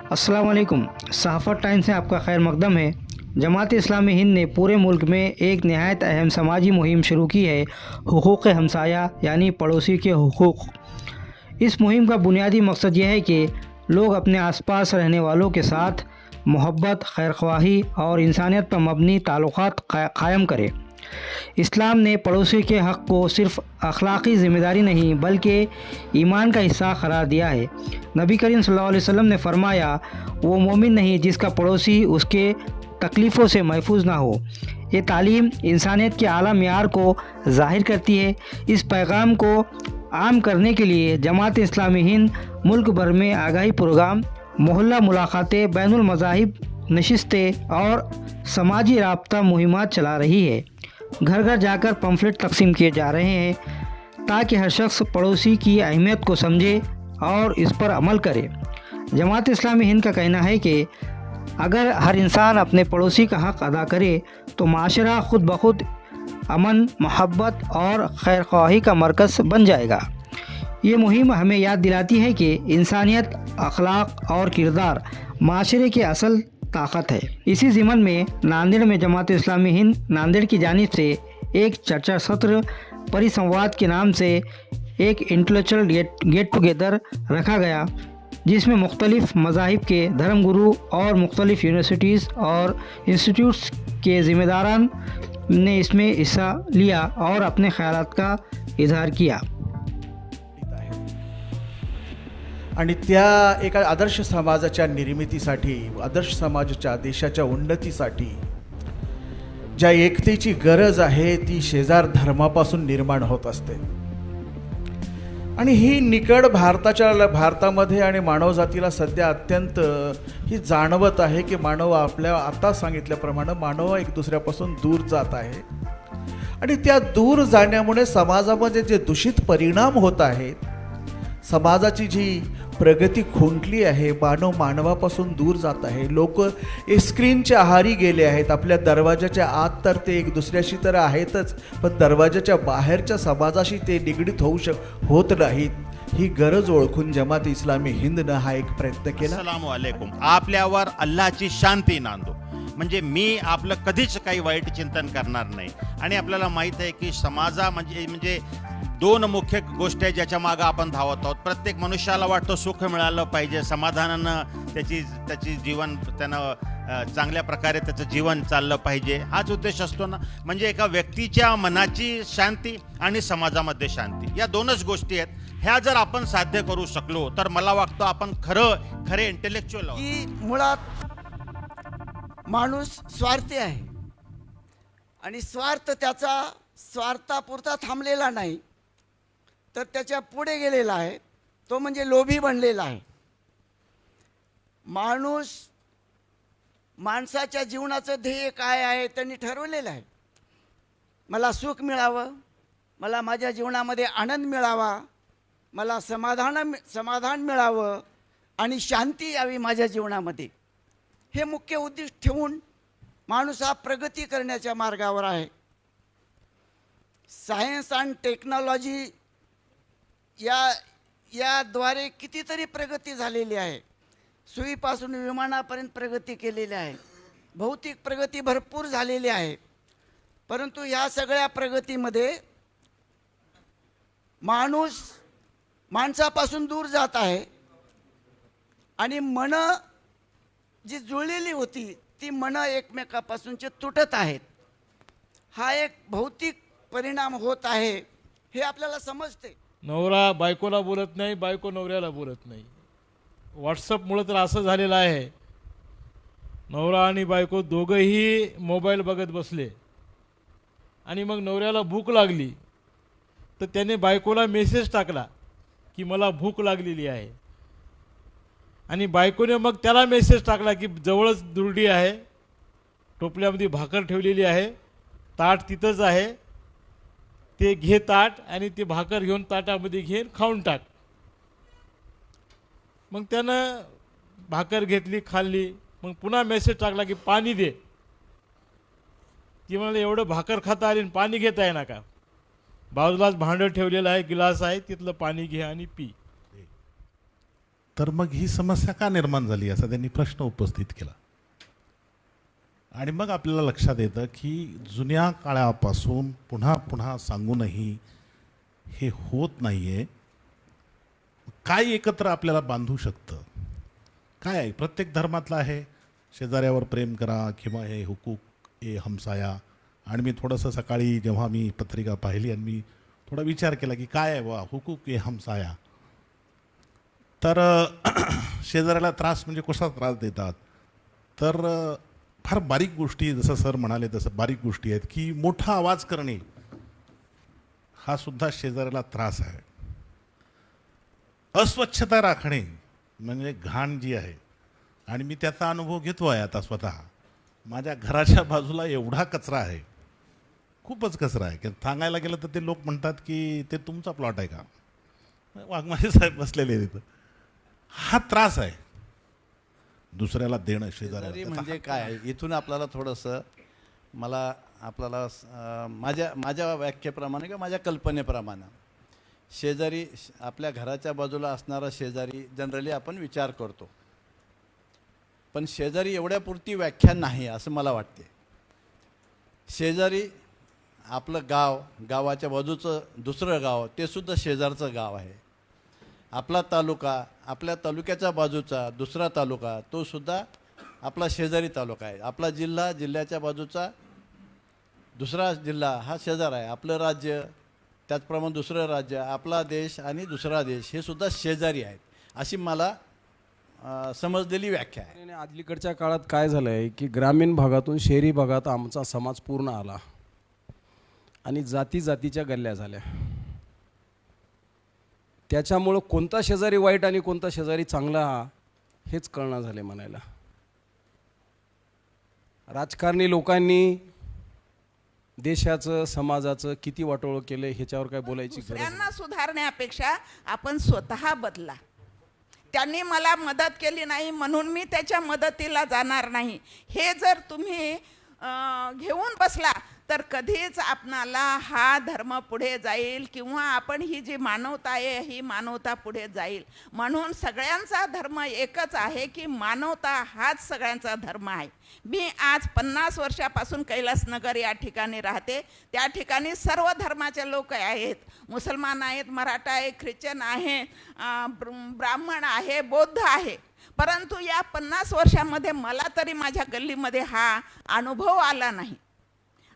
अस्सलाम वालेकुम। सहाफ़त टाइम्स में आपका खैर मकदम है। जमात इस्लामी हिंद ने पूरे मुल्क में एक नहायत अहम समाजी मुहिम शुरू की है, हुकूक़ हमसाया यानी पड़ोसी के हुकूक़। इस मुहिम का बुनियादी मकसद यह है कि लोग अपने आसपास रहने वालों के साथ मोहब्बत, खैरख्वाही और इंसानियत पर मबनी ताल्लुक़ात कायम करें। इस्लाम ने पड़ोसी के हक़ को सिर्फ़ अखलाक़ी ज़िम्मेदारी नहीं बल्कि ईमान का हिस्सा करार दिया है। नबी करीम सल्लल्लाहु अलैहि वसल्लम ने फरमाया, वो मोमिन नहीं जिसका पड़ोसी उसके तकलीफ़ों से महफूज ना हो। ये तालीम इंसानियत के आला मियार को ज़ाहिर करती है। इस पैगाम को आम करने के लिए जमात इस्लामी हिंद मुल्क भर में आगाही प्रोग्राम, मोहल्ला मुलाकातें, बैनुल मज़ाहिब नशिस्तें और समाजी राब्ता मुहिमात चला रही है। घर घर जाकर पम्फलेट तकसीम किए जा रहे हैं ताकि हर शख्स पड़ोसी की अहमियत को समझे और इस पर अमल करे। जमात इस्लामी हिंद का कहना है कि अगर हर इंसान अपने पड़ोसी का हक़ अदा करे तो माशरा खुद ब खुद अमन, मोहब्बत और खैरख्वाही का मरकज़ बन जाएगा। ये मुहिम हमें याद दिलाती है कि इंसानियत, अखलाक और किरदार माशरे की असल ताकत है। इसी ज़िमन में नांदेड़ में जमात इस्लामी हिंद नांदेड़ की जानिब से एक चर्चा सत्र परिसंवाद के नाम से एक इंटेलेक्चुअल गेट टुगेदर रखा गया, जिसमें मुख्तलिफ मज़ाहिब के धर्मगुरु और मुख्तलिफ यूनिवर्सिटीज़ और इंस्टीट्यूट्स के ज़िम्मेदारान ने इसमें हिस्सा लिया और अपने ख्यालात का इजहार किया। आणि त्या एका आदर्श समाजाच्या निर्मितीसाठी, आदर्श समाजाच्या देशाच्या उन्नतीसाठी ज्या एकतेची गरज आहे ती शेजार धर्मापासून निर्माण होत असते। आणि ही निकड भारतामध्ये आणि मानवजातीला सध्या अत्यंत ही जाणवत आहे की मानव आपल्या आता सांगितल्याप्रमाणे मानव एक दुसऱ्यापासून दूर जात आहे आणि त्या दूर जाण्यामुळे समाजामध्ये जे दूषित परिणाम होत आहेत, समाजाची जी प्रगती खुंटली आहे, मानव मानवापासून दूर जात आहे, लोक स्क्रीनच्या आहारी गेले आहेत। आपल्या दरवाजाच्या आत तर ते एक दुसऱ्याशी तर आहेतच, पण दरवाजाच्या बाहेरच्या समाजाशी ते निगडीत होत नाहीत। ही गरज ओळखून जमात इस्लामी हिंदनं हा एक प्रयत्न केला। अस्सलामु अलैकुम। आपल्यावर अल्लाहची शांती नांदो, म्हणजे मी आपलं कधीच काही वाईट चिंतन करणार नाही। आणि आपल्याला माहित आहे की समाजा म्हणजे दोन मुख्य गोष्टी आहेत ज्याच्या मागे आपण धावत आहोत। प्रत्येक मनुष्याला वाटतं सुख मिळालं पाहिजे, समाधानानं त्याची जीवन त्यानं चांगल्या प्रकारे त्याचं जीवन चाललं पाहिजे, हाच उद्देश असतो ना। म्हणजे एका व्यक्तीच्या मनाची शांती आणि समाजामध्ये शांती, या दोनच गोष्टी आहेत। ह्या जर आपण साध्य करू शकलो तर मला वाटतं आपण खरे इंटेलेक्च्युअल आहोत। की मुळात माणूस स्वार्थी आहे आणि स्वार्थ त्याचा स्वार्थापुरता थांबलेला नाही तर त्याच्या पुढे गेलेला आहे, तो म्हणजे लोभी बनलेला आहे। माणसाच्या जीवनाचं ध्येय काय आहे त्यांनी ठरवलेलं आहे। मला सुख मिळावं, मला माझ्या जीवनामध्ये आनंद मिळावा, मला समाधान मिळावं आणि शांती यावी माझ्या जीवनामध्ये, हे मुख्य उद्दिष्ट ठेवून माणूस हा प्रगती करण्याच्या मार्गावर आहे। सायन्स अँड टेक्नॉलॉजी याद्वारे कितीतरी प्रगती झालेली आहे। सुईपासून विमानापर्यंत प्रगती केलेली आहे, भौतिक प्रगती भरपूर झालेली आहे। परंतु या सगळ्या प्रगतीमध्ये माणसापासून दूर जात आहे आणि मन जी जुळलेली होती ती मन एकमेकापासूनचे तुटत आहेत। हा एक भौतिक परिणाम होत आहे हे आपल्याला समजते। नवरा बायकोला बोलत नाही, बायको नवऱ्याला बोलत नाही। व्हॉट्सअपमुळे तर असं झालेलं आहे, नवरा आणि बायको दोघंही मोबाईल बघत बसले आणि मग नवऱ्याला भूक लागली तर त्याने बायकोला मेसेज टाकला की मला भूक लागलेली आहे, आणि बायकोने मग त्याला मेसेज टाकला की जवळच दुरडी आहे, टोपल्यामध्ये भाकर ठेवलेली आहे, ताट तिथंच आहे, ते घे ताट आणि ते भाकर घेऊन ताटामध्ये घेऊन खाऊन टाक। मग त्यानं भाकर घेतली, खाल्ली, मग पुन्हा मेसेज टाकला की पाणी दे। ती म्हणाली एवढं भाकर खाता आली आणि पाणी घेता येणार का? बाजूलाच भांडं ठेवलेलं आहे, गिलास आहे, तिथलं पाणी घे आणि पी। तर मग ही समस्या का निर्माण झाली असा त्यांनी प्रश्न उपस्थित केला. आणि मग आपल्याला लक्षात येतं की जुन्या काळापासून पुन्हा पुन्हा सांगूनही हे होत नाही आहे. काय एकत्र आपल्याला बांधू शकतं, काय आहे? प्रत्येक धर्मातलं आहे शेजाऱ्यावर प्रेम करा किंवा हे हुकूक ए हमसाया. आणि मी थोडंसं सकाळी जेव्हा मी पत्रिका पाहिली आणि मी थोडा विचार केला की काय आहे बा हुकूक ए हमसाया, तर शेजाऱ्याला त्रास म्हणजे कसा त्रास देतात, तर फार बारीक गोष्टी, जसं सर म्हणाले तसं बारीक गोष्टी आहेत की मोठा आवाज करणे हा सुद्धा शेजाऱ्याला त्रास आहे. अस्वच्छता राखणे म्हणजे घाण जी आहे, आणि मी त्याचा अनुभव घेतो आहे आता स्वतः. माझ्या घराच्या बाजूला एवढा कचरा आहे, खूपच कचरा आहे की सांगायला गेलं तर ते लोक म्हणतात की ते तुमचा प्लॉट आहे का. वाघमारे साहेब बसलेले आहेत तिथं. हा त्रास आहे दुसऱ्याला देणं शेजाऱ्याला. म्हणजे काय आहे, इथून आपल्याला थोडंसं मला आपल्याला माझ्या व्याख्येप्रमाणे किंवा माझ्या कल्पनेप्रमाणे शेजारी, आपल्या घराच्या बाजूला असणारा शेजारी जनरली आपण विचार करतो, पण शेजारी एवढ्यापुरती व्याख्या नाही असं मला वाटते. शेजारी आपलं गाव, गावाच्या बाजूचं दुसरं गाव ते सुद्धा शेजारचं गाव आहे. आपला तालुका, आपल्या तालुक्याच्या बाजूचा दुसरा तालुका तो सुद्धा आपला शेजारी तालुका आहे. आपला जिल्हा, जिल्ह्याच्या बाजूचा दुसरा जिल्हा हा शेजार आहे. आपलं राज्य, त्याचप्रमाणे दुसरं राज्य, आपला देश आणि दुसरा देश हे सुद्धा शेजारी आहेत, अशी मला समजलेली व्याख्या आहे. आणि अलीकडच्या काळात काय झालं आहे की ग्रामीण भागातून शहरी भागात आमचा समाज पूर्ण आला आणि जाती जातीच्या गल्ल्या झाल्या. त्याच्यामुळं कोणता शेजारी वाईट आणि कोणता शेजारी चांगला हेच कळना झाले म्हणायला. राजकारणी लोकांनी देशाचं, समाजाचं किती वाटोळं केलं ह्याच्यावर काय बोलायची गरज नाही. दुसऱ्यांना सुधारण्यापेक्षा आपण स्वतः बदला. त्यांनी मला मदत केली नाही म्हणून मी त्याच्या मदतीला जाणार नाही, हे जर तुम्ही घेऊन बसला तर कधीच आपणाला हा धर्म पुढे जाईल किंवा आपण ही जी मानवता आहे ही मानवता पुढे जाईल. म्हणून सगळ्यांचा धर्म एकच आहे की मानवता हाच सगळ्यांचा धर्म आहे. मी आज 50 वर्षापासून कैलासनगर या ठिकाणी राहते. त्या ठिकाणी सर्व धर्माचे लोक आहेत. मुसलमान आहेत, मराठा आहे, ख्रिश्चन आहे, ब्राह्मण आहे, बौद्ध आहे. परंतु या 50 वर्षामध्ये मला तरी माझ्या गल्लीमध्ये हा अनुभव आला नाही.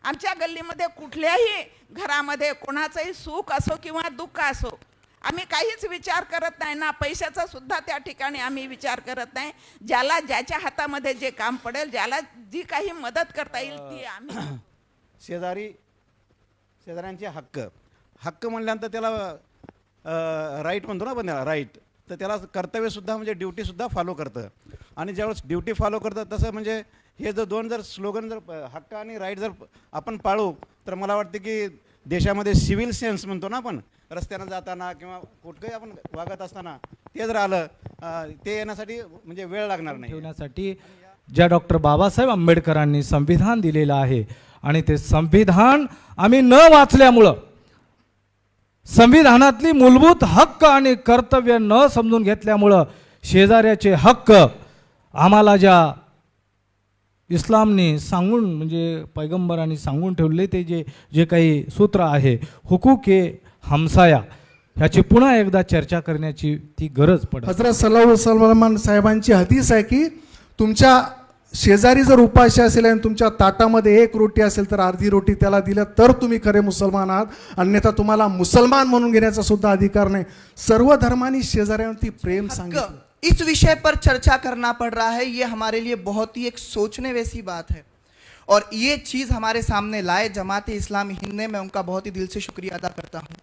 आमच्या गल्लीमध्ये कुठल्याही घरामध्ये कोणाचंही सुख असो किंवा दुःख असो आम्ही काहीच विचार करत नाही ना, पैशाचा सुद्धा त्या ठिकाणी आम्ही विचार करत नाही. ज्याला ज्याच्या हातामध्ये जे काम पडेल, ज्याला जी काही मदत करता येईल ती आम्ही. शेजाऱ्यांचे हक्क म्हणल्यानंतर त्याला राईट म्हणतो ना आपण, त्याला राईट, तर त्याला कर्तव्यसुद्धा म्हणजे ड्युटीसुद्धा फॉलो करतं. आणि ज्यावेळेस ड्युटी फॉलो करतं तसं म्हणजे हे जर स्लोगन जर हक्क आणि राईट जर आपण पाळू तर मला वाटतं की देशामध्ये सिव्हिल सेन्स म्हणतो ना आपण, रस्त्यानं जाताना किंवा कुठकंही आपण वागत असताना ते जर आलं ते येण्यासाठी म्हणजे वेळ लागणार नाही. ठेवण्यासाठी ज्या डॉक्टर बाबासाहेब आंबेडकरांनी संविधान दिलेलं आहे आणि ते संविधान आम्ही न वाचल्यामुळं, संविधानातली मूलभूत हक्क आणि कर्तव्य न समजून घेतल्यामुळं शेजाऱ्याचे हक्क आम्हाला ज्या इस्लामने सांगून, म्हणजे पैगंबरांनी सांगून ठेवले ते जे काही सूत्र आहे हुकूक ए हमसाया, ह्याची पुन्हा एकदा चर्चा करण्याची ती गरज पडते. हजरत सल्लल्लाहु अलैहि वसल्लम साहेबांची हदीस आहे की तुमच्या शेजारी जर उपाशी असेल आणि तुमच्या ताटामध्ये एक रोटी असेल तर अर्धी रोटी त्याला दिलं तर तुम्ही खरे मुसलमान आहात, अन्यथा तुम्हाला मुसलमान म्हणून घेण्याचा सुद्धा अधिकार नाही. सर्व धर्मांनी शेजाऱ्यांवरती प्रेम सांगितलं. इस विषय पर चर्चा करना पड़ रहा है, ये हमारे लिए बहुत ही एक सोचने वैसी बात है और ये चीज़ हमारे सामने लाए जमात-ए इस्लामी हिंद ने, मैं उनका बहुत ही दिल से शुक्रिया अदा करता हूँ.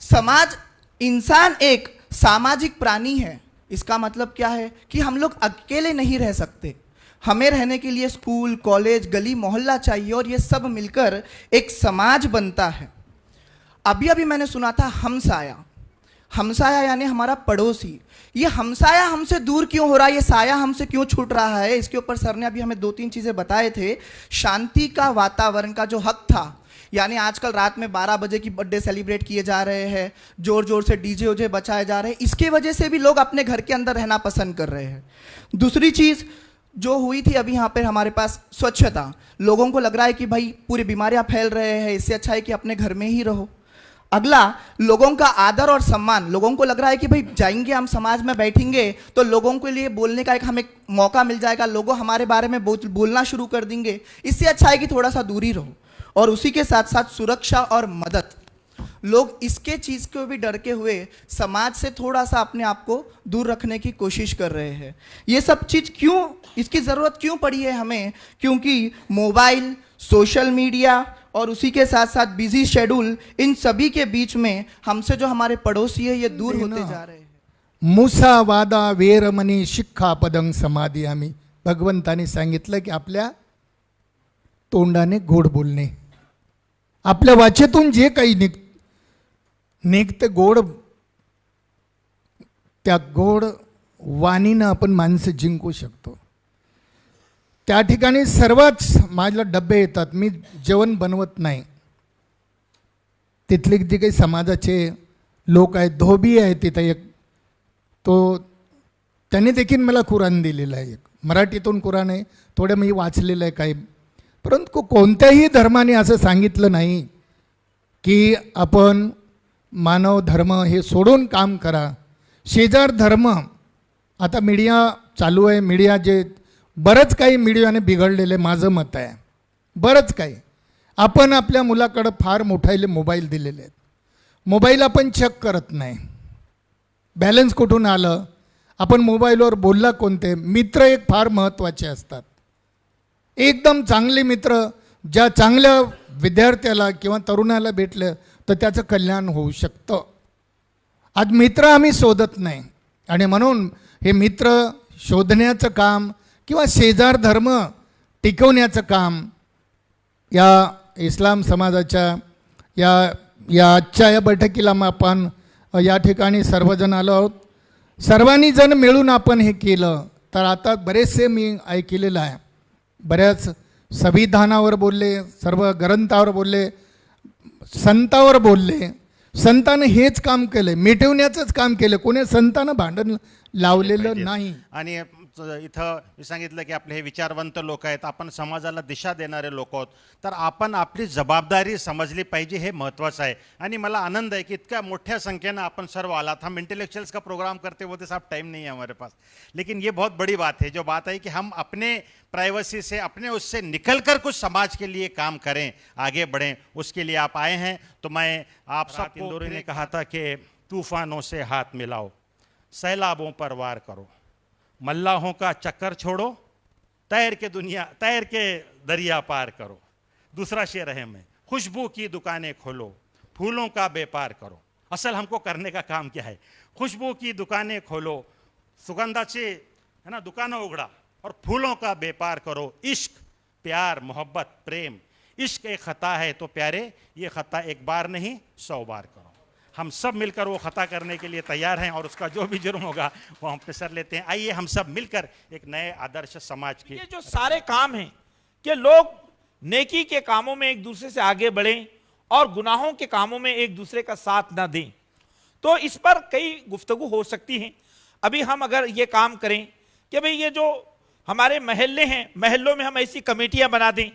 समाज, इंसान एक सामाजिक प्राणी है. इसका मतलब क्या है कि हम लोग अकेले नहीं रह सकते. हमें रहने के लिए स्कूल, कॉलेज, गली मोहल्ला चाहिए और ये सब मिलकर एक समाज बनता है. अभी अभी मैंने सुना था हमसाया. हमसाया यानी हमारा पड़ोसी. ये हमसाया हमसे दूर क्यों हो रहा है, ये साया हमसे क्यों छूट रहा है, इसके ऊपर सर ने अभी हमें 2-3 चीज़ें बताए थे. शांति का वातावरण का जो हक था, यानी आजकल रात में 12 बजे की बर्थडे सेलिब्रेट किए जा रहे हैं, जोर जोर से डीजे उजे बचाए जा रहे हैं, इसके वजह से भी लोग अपने घर के अंदर रहना पसंद कर रहे हैं। दूसरी चीज़ जो हुई थी अभी यहाँ पर हमारे पास, स्वच्छता, लोगों को लग रहा है कि भाई पूरी बीमारियाँ फैल रहे हैं, इससे अच्छा है कि अपने घर में ही रहो। अगला, लोगों का आदर और सम्मान, लोगों को लग रहा है कि भाई जाएंगे हम समाज में बैठेंगे तो लोगों के लिए बोलने का एक हमें मौका मिल जाएगा, लोग हमारे बारे में बोलना शुरू कर देंगे, इससे अच्छा है कि थोड़ा सा दूरी रहो। और उसी के साथ साथ सुरक्षा और मदद, लोग इसके चीज़ को भी डर के हुए समाज से थोड़ा सा अपने आप को दूर रखने की कोशिश कर रहे हैं। ये सब चीज़ क्यों, इसकी ज़रूरत क्यों पड़ी है हमें? क्योंकि मोबाइल, सोशल मीडिया और उसी के साथ साथ बिजी शेड्यूल, इन सभी के बीच में हमसे जो हमारे पड़ोसी है ये दूर होते जा रहे हैं। मुसा वादा वेरमणी शिक्षा पदं समाधी, आम्ही भगवंताने सांगितलं की आपल्या तोंडाने गोड बोलणे, आपल्या वाचेतून जे काही निघते गोड, त्या गोड वाणीनं आपण माणसं जिंकू शकतो। त्या ठिकाणी सर्वच माझ्या डब्बे येतात, मी जेवण बनवत नाही, तिथले जे काही समाजाचे लोक आहेत, धोबी आहे तिथं एक, तो त्यांनी देखील मला कुराण दिलेलं आहे, एक मराठीतून कुराण आहे, थोडं मी वाचलेलं आहे काही, परंतु कोणत्याही धर्माने असं सांगितलं नाही की आपण मानव धर्म हे सोडून काम करा। शेजार धर्म, आता मीडिया चालू आहे, मीडिया जे बरंच काही मीडियाने बिघडलेले, माझं मत आहे बरंच काही। आपण आपल्या मुलाकडं फार मोठाले मोबाईल दिलेले आहेत, मोबाईल आपण चेक करत नाही, बॅलन्स कुठून आलं, आपण मोबाईलवर बोलला कोणते मित्र, एक फार महत्त्वाचे असतात, एकदम चांगले मित्र, ज्या चांगल्या विद्यार्थ्याला किंवा तरुणाला भेटलं तर त्याचं कल्याण होऊ शकतं। आज मित्र आम्ही शोधत नाही, आणि म्हणून हे मित्र शोधण्याचं काम किंवा शेजार धर्म टिकवण्याचं काम या इस्लाम समाजाच्या या आजच्या या बैठकीला आपण या ठिकाणी सर्वजण आलो आहोत। सर्वांनी जण मिळून आपण हे केलं तर आता बरेचसे मी ऐकलेलं आहे, बऱ्याच संविधानावर बोलले, सर्व ग्रंथावर बोलले, संतावर बोलले, संतानं हेच काम केलं, मिटवण्याचंच काम केलं, कोणी संतानं भांडण लावलेलं नाही। आणि इथं मी सांगितलं की आपले हे विचारवंत लोक आहेत, आपण समाजाला दिशा देणारे लोक आहोत, तर आपण आपली जबाबदारी समजली पाहिजे, हे महत्त्वाचं आहे। आणि मला आनंद है कि इतक्या मोठ्या संख्येनं आपण सर्व आलात। हम इंटेलेक्चुअल्स का प्रोग्राम करते होते साहब, टाइम नहीं है हमारे पास, लेकिन ये बहुत बड़ी बात है, जो बात है कि हम अपने प्राइवेसी से, अपने उससे निकल कर कुछ समाज के लिए काम करें, आगे बढ़ें, उसके लिए आप आए हैं। तो मैं आप सब, इंदौरी ने कहा था कि तूफानों से हाथ मिलाओ, सैलाबों पर वार करो, मल्लाहों का चक्कर छोड़ो, तैर के दरिया पार करो। दूसरा शेर है मैं, खुशबू की दुकानें खोलो, फूलों का व्यापार करो। असल हमको करने का काम क्या है? खुशबू की दुकानें खोलो, सुगंधाचे है ना दुकानें उघड़ा, और फूलों का व्यापार करो। इश्क, प्यार, मोहब्बत, प्रेम, इश्क एक खता है तो प्यारे, ये खता एक बार नहीं 100 बार करो। हम सब मिलकर वो खता करने के लिए तैयार हैं, और उसका जो भी जुर्म होगा वो हम पे सर लेते हैं। आइए हम सब मिलकर एक नए आदर्श समाज के, ये जो सारे काम हैं कि लोग नेकी के कामों में एक दूसरे से आगे बढ़ें और गुनाहों के कामों में एक दूसरे का साथ ना दें, तो इस पर कई गुफ्तगू हो सकती हैं। अभी हम अगर ये काम करें कि भाई ये जो हमारे महल्ले हैं, महल्लों में हम ऐसी कमेटियां बना दें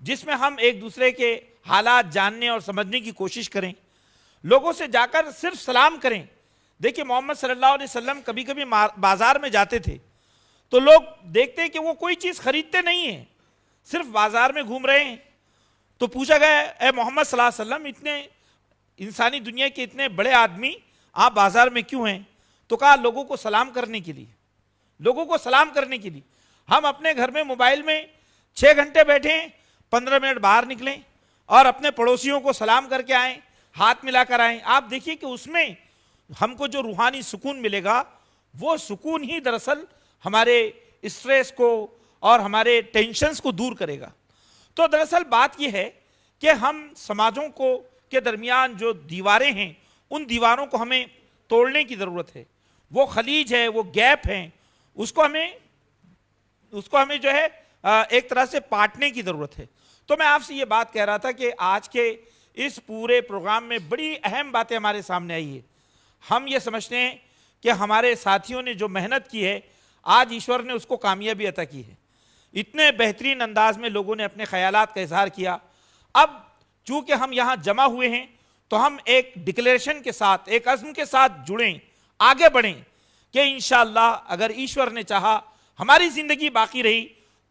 जिसमें हम एक दूसरे के हालात जानने और समझने की कोशिश करें, लोगों से जाकर सिर्फ सलाम करें। देखिए मोहम्मद सल्लल्लाहु अलैहि वसल्लम कभी कभी बाजार में जाते थे तो लोग देखते हैं कि वो कोई चीज़ खरीदते नहीं हैं, सिर्फ बाजार में घूम रहे हैं। तो पूछा गया, ए मोहम्मद सल्लल्लाहु अलैहि वसल्लम, इतने इंसानी दुनिया के इतने बड़े आदमी आप बाजार में क्यों हैं? तो कहा लोगों को सलाम करने के लिए, लोगों को सलाम करने के लिए। हम अपने घर में मोबाइल में 6 घंटे बैठें, 15 मिनट बाहर निकलें और अपने पड़ोसियों को सलाम करके आएँ, हाथ मिलाकर आएँ। आप देखिए कि उसमें हमको जो रूहानी सुकून मिलेगा, वो सुकून ही दरअसल हमारे स्ट्रेस को और हमारे टेंशन्स को दूर करेगा। तो दरअसल बात यह है कि हम समाजों को के दरमियान जो दीवारें हैं, उन दीवारों को हमें तोड़ने की ज़रूरत है। वो खलीज है, वो गैप है, उसको हमें जो है एक तरह से पाटने की ज़रूरत है। तो मैं आपसे ये बात कह रहा था कि आज के इस पूरे प्रोग्राम में बड़ी अहम बातें हमारे सामने आई है। हम ये समझते हैं कि हमारे साथियों ने जो मेहनत की है, आज ईश्वर ने उसको कामयाबी अता की है। इतने बेहतरीन अंदाज में लोगों ने अपने ख्यालात का इजहार किया। अब चूंकि हम यहाँ जमा हुए हैं तो हम एक डिक्लेरेशन के साथ, एक अज़्म के साथ जुड़ें, आगे बढ़ें कि इंशाअल्लाह अगर ईश्वर ने चाहा, हमारी ज़िंदगी बाकी रही,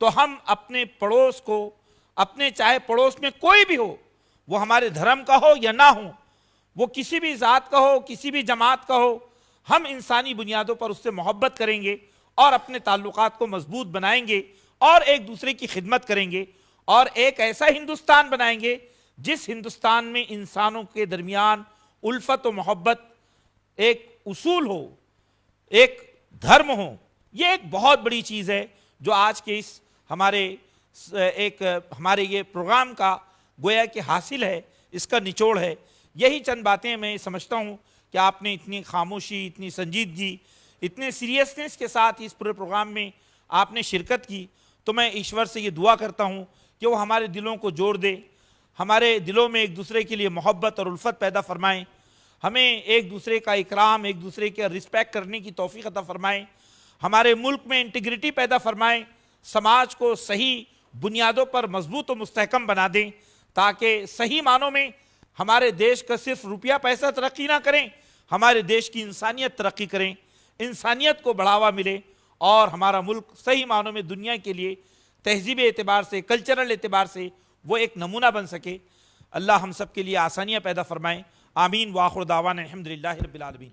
तो हम अपने पड़ोस को, अपने चाहे पड़ोस में कोई भी हो, वो हमारे धर्म का हो या ना हो, वो किसी भी ज़ात का हो, किसी भी जमात का हो, हम इंसानी बुनियादों पर उससे मोहब्बत करेंगे और अपने ताल्लुकात को मजबूत बनाएंगे और एक दूसरे की खिदमत करेंगे और एक ऐसा हिंदुस्तान बनाएंगे जिस हिंदुस्तान में इंसानों के दरमियान उल्फत व मोहब्बत एक उसूल हो, एक धर्म हो। ये एक बहुत बड़ी चीज़ है जो आज के इस हमारे ये प्रोग्राम का गोया कि हासिल है, इसका निचोड़ है। यही चंद बातें मैं समझता हूँ कि आपने इतनी खामोशी, इतनी संजीदगी, इतने सीरियसनेस के साथ इस पूरे प्रोग्राम में आपने शिरकत की, तो मैं ईश्वर से ये दुआ करता हूँ कि वो हमारे दिलों को जोड़ दे, हमारे दिलों में एक दूसरे के लिए मोहब्बत और उल्फत पैदा फरमाएं, हमें एक दूसरे का इकराम, एक दूसरे का रिस्पेक्ट करने की तौफीक अता फरमाएं, हमारे मुल्क में इंटीग्रिटी पैदा फरमाएं, समाज को सही बुनियादों पर मजबूत और मुस्तहकम बना दें, ताकि सही मानों में हमारे देश का सिर्फ रुपया पैसा तरक्की ना करें, हमारे देश की इंसानियत तरक्की करें, इंसानियत को बढ़ावा मिले और हमारा मुल्क सही मानों में दुनिया के लिए तहजीब एतबार से, कल्चरल एतबार से वो एक नमूना बन सके। अल्लाह हम सब के लिए आसानियाँ पैदा फरमाएँ। आमीन। वाखिर दावाना अल्हम्दुलिल्लाहि रब्बिल आलमीन।